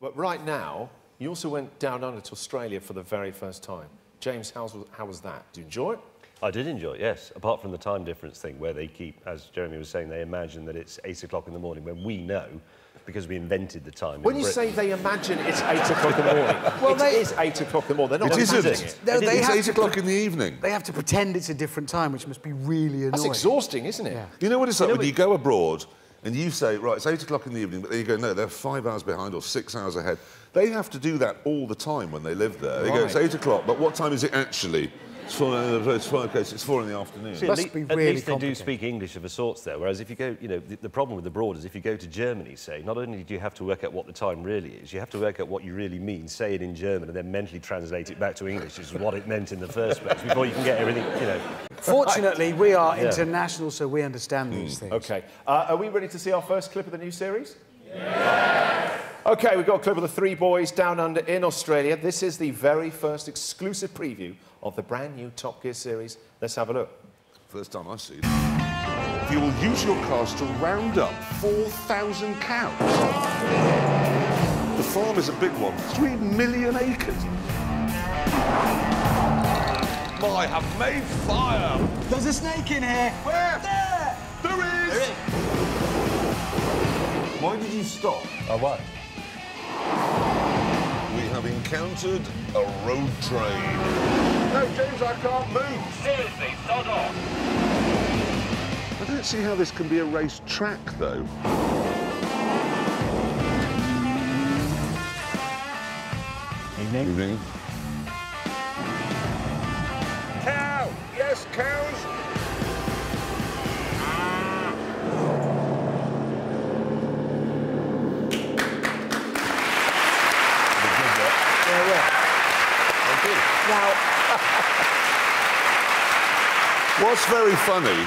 But right now, you also went down under to Australia for the very first time. James, how was that? Did you enjoy it? I did enjoy it, yes, apart from the time difference thing where they keep, as Jeremy was saying, they imagine that it's 8 o'clock in the morning when we know, because we invented the time When you say they imagine it's 8 o'clock in the morning, well, it is 8 o'clock in the morning. They're not imagining it. No, it's 8 o'clock in the evening. They have to pretend it's a different time, which must be really annoying. That's exhausting, isn't it? Yeah. You know what it's like when you go abroad and you say, right, it's 8 o'clock in the evening, but then you go, no, they're 5 hours behind or 6 hours ahead. They have to do that all the time when they live there. They go, it's 8 o'clock, but what time is it actually? It's 4 in the afternoon. See, at least they do speak English of a sort there, whereas if you go, you know, the problem with abroad is if you go to Germany, say, not only do you have to work out what the time really is, you have to work out what you really mean, say it in German, and then mentally translate it back to English as what it meant in the first place, before you can get everything, you know. Fortunately, we are international, so we understand these things. OK. Are we ready to see our first clip of the new series? Yeah! OK, we've got a clip of the three boys down under in Australia. This is the very first exclusive preview of the brand new Top Gear series. Let's have a look. First time I see it. You will use your cars to round up 4,000 cows. The farm is a big one, 3 million acres. I have made fire. There's a snake in here. Where? There! There is! Why did you stop? Oh, what? We have encountered a road train. No, James, I can't move. Seriously, sod off. I don't see how this can be a race track, though. Evening. Evening. Cow! Yes, cows! Now, What's very funny,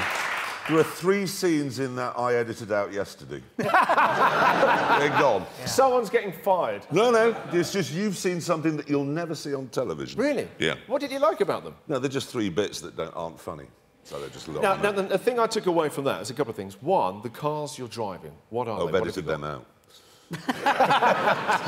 there are 3 scenes in that I edited out yesterday. They're gone. Yeah. Someone's getting fired. No, no, it's just you've seen something that you'll never see on television. Really? Yeah. What did you like about them? No, they're just 3 bits that aren't funny. So they're just a little... Now, the thing I took away from that is a couple of things. One, the cars you're driving. What are they? I've edited them out.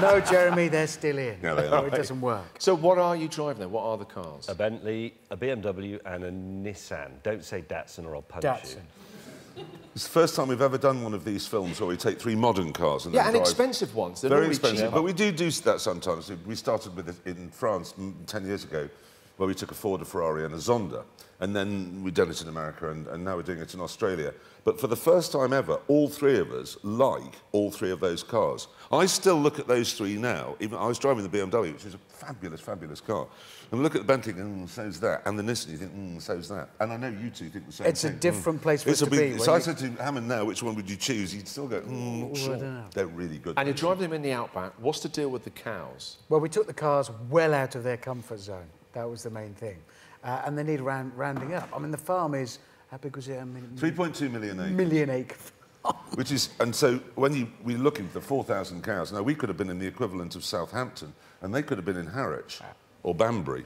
no, Jeremy, they're still in. Yeah, they are. It doesn't work. So what are you driving then? What are the cars? A Bentley, a BMW and a Nissan. Don't say Datsun or I'll punch you. It's the first time we've ever done one of these films where we take 3 modern cars and yeah, then and drive... expensive ones. They're very expensive, cheaper. but we do that sometimes. We started with it in France 10 years ago, where we took a Ford, a Ferrari and a Zonda, and then we've done it in America, and now we're doing it in Australia. But for the first time ever, all 3 of us like all 3 of those cars. I still look at those 3 now. Even I was driving the BMW, which is a fabulous, fabulous car. And look at the Bentley, so's that. And the Nissan, you think, so's that. And I know you two think the same thing. It's a different place for it to be. So I said to Hammond now, which one would you choose? He'd still go, sure. I don't know. They're really good. And you're driving them in the outback. What's the deal with the cows? Well, we took the cars well out of their comfort zone. That was the main thing. And they need rounding up. I mean, the farm is, how big was it? I mean, 3.2 million acres. Million acre. Which is, and so when we look into the 4,000 cows, now we could have been in the equivalent of Southampton, and they could have been in Harwich, or Banbury,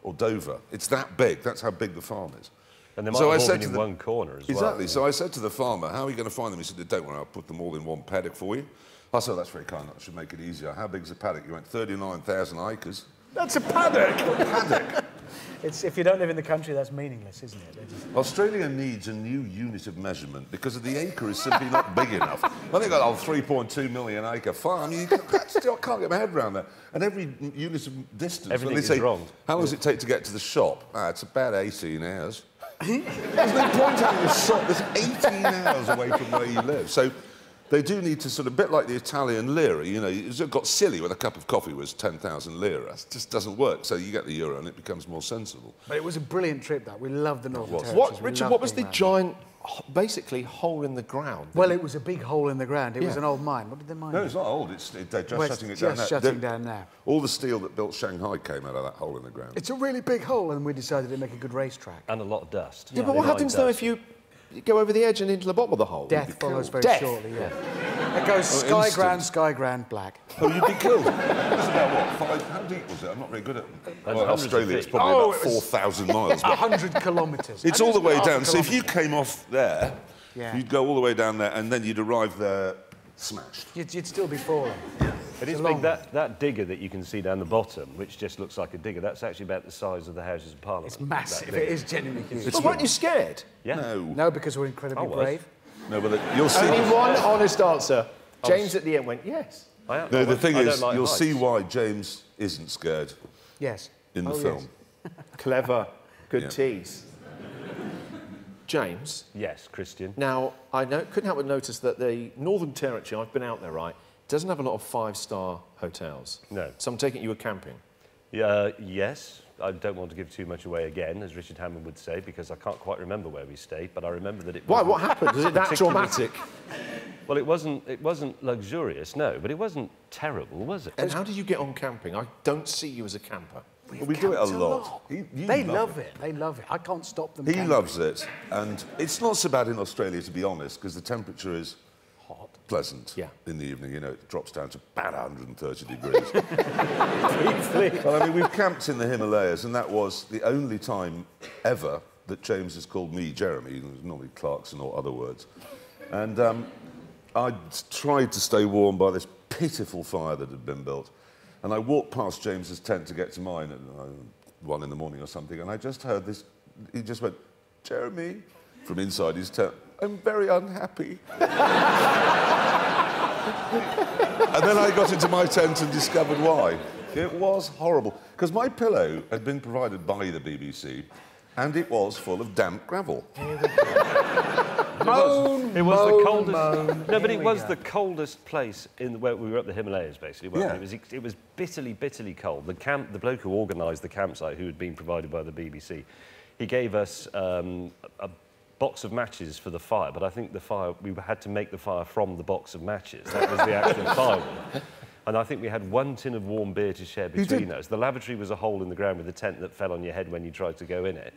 or Dover. It's that big. That's how big the farm is. And they might have all been in one corner as well. Exactly. So I said to the farmer, how are you going to find them? He said, don't worry, I'll put them all in one paddock for you. I said, that's very kind. That should make it easier. How big's the paddock? You went 39,000 acres. That's a paddock. A paddock. If you don't live in the country, that's meaningless, isn't it? Australia needs a new unit of measurement because the acre is simply not big enough. I think a 3.2 million acre farm, I can't get my head around that. And every unit of distance, everything is wrong. How long does it take to get to the shop? It's about 18 hours. There's no point having a shop that's 18 hours away from where you live. So they do need to sort of, a bit like the Italian lira, you know, it got silly when a cup of coffee was 10,000 lira. It just doesn't work. So you get the euro and it becomes more sensible. But it was a brilliant trip, that. We loved the Northern Territories. What, Richard, what was the giant, basically, hole in the ground? Well, it was a big hole in the ground. It was an old mine. What did they mine? No, it's not old. They're just shutting it down now. Just shutting down now. All the steel that built Shanghai came out of that hole in the ground. It's a really big hole, and we decided to make a good racetrack. And a lot of dust. Yeah, but what happens, though, if you go over the edge and into the bottom of the hole? Death follows very shortly, yeah. It goes sky grand, black. Oh, you'd be killed. It was about, what, 5... How deep was it? I'm not very good at... Well, Australia, it's probably about 4,000 miles. 100 kilometres. It's all the way down. So if you came off there, you'd go all the way down there, and then you'd arrive there smashed. You'd still be falling. It is big. That digger that you can see down the bottom, which just looks like a digger, that's actually about the size of the Houses of Parliament. It's massive. It is genuinely huge. But weren't you scared? Yeah. No, because we're incredibly brave. No, but you'll see. Only one honest answer. James at the end went, yes. No, the thing is, you'll see why James isn't scared. Yes. In the film. Yes. Clever. Good tease. James? Yes, Christian. Now, I couldn't help but notice that the Northern Territory, I've been out there, right, doesn't have a lot of five-star hotels. No. So I'm taking you were camping. Yes. I don't want to give too much away again, as Richard Hammond would say, because I can't quite remember where we stayed, but I remember that it was... Why? What happened? Was it that traumatic? Well, it wasn't luxurious, no, but it wasn't terrible, was it? And how did you get on camping? I don't see you as a camper. We do it a lot. They love it. They love it. I can't stop them. He loves it. And it's not so bad in Australia, to be honest, because the temperature is hot, pleasant in the evening. You know, it drops down to about 130 degrees. But I mean, we've camped in the Himalayas, and that was the only time ever that James has called me Jeremy. It was normally Clarkson or other words. And I tried to stay warm by this pitiful fire that had been built. And I walked past James's tent to get to mine at 1 in the morning or something, and I just heard this. He just went, "Jeremy," from inside his tent. "I'm very unhappy." And then I got into my tent and discovered why. It was horrible. Because my pillow had been provided by the BBC, and it was full of damp gravel. It was the coldest. No, but it was the coldest place where we were up the Himalayas, basically. It was bitterly, bitterly cold. The bloke who organised the campsite, who had been provided by the BBC, he gave us a box of matches for the fire. But I think we had to make the fire from the box of matches. That was the actual firewood. And I think we had 1 tin of warm beer to share between us. The lavatory was a hole in the ground with a tent that fell on your head when you tried to go in it.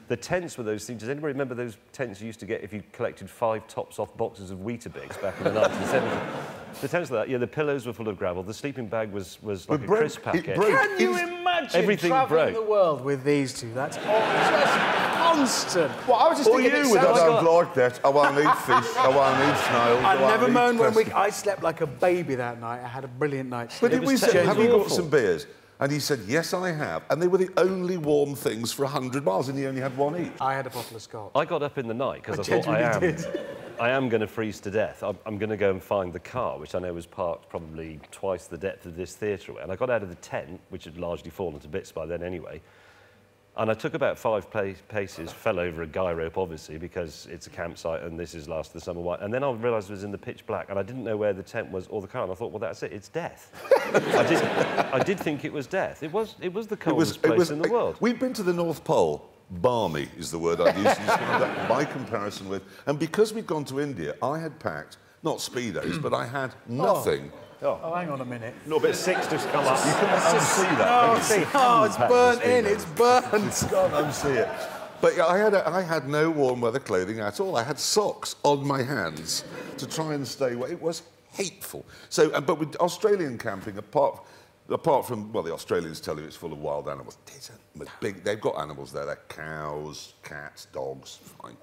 The tents were those things. Does anybody remember those tents you used to get if you collected 5 tops-off boxes of Weetabix back in the 1970s? The tents were that. Yeah, the pillows were full of gravel. The sleeping bag was like a crisp packet. Can you imagine travelling the world with these two? That's just constant. Well, I was just thinking... you with that like that. I want to eat fish. I want to eat snails. I never moaned when I slept like a baby that night. I had a brilliant night's sleep. But we said, have you got some beers? And he said, yes, I have. And they were the only warm things for 100 miles, and he only had 1 each. I had a bottle of scotch. I got up in the night because I thought I am going to freeze to death. I'm going to go and find the car, which I know was parked probably twice the depth of this theatre. And I got out of the tent, which had largely fallen to bits by then anyway, and I took about 5 paces, fell over a guy rope, obviously, because it's a campsite and this is last of the summer wine. And then I realised it was in the pitch black, and I didn't know where the tent was or the car, and I thought, well, that's it, it's death. I did think it was death. It was the coldest place in the world. We've been to the North Pole. Balmy is the word I'd use to describe that, by comparison with... And because we'd gone to India, I had packed, not Speedos, but I had nothing... Oh, hang on a minute. A little bit of six just come up. You can't unsee that. It's burnt in, it's burnt. You can't unsee it. But I had no warm weather clothing at all. I had socks on my hands to try and stay away. It was hateful. So, but with Australian camping, apart from, well, the Australians tell you it's full of wild animals. They've got animals there. They're cows, cats, dogs, fine.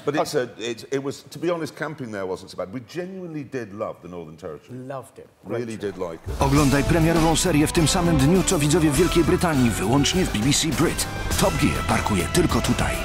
But it was, to be honest, camping there wasn't so bad. We genuinely did love the Northern Territory. Loved it. Really did like it. Oglądaj premierową serię w tym samym dniu, co widzowie w Wielkiej Brytanii, wyłącznie w BBC Brit. Top Gear parkuje tylko tutaj.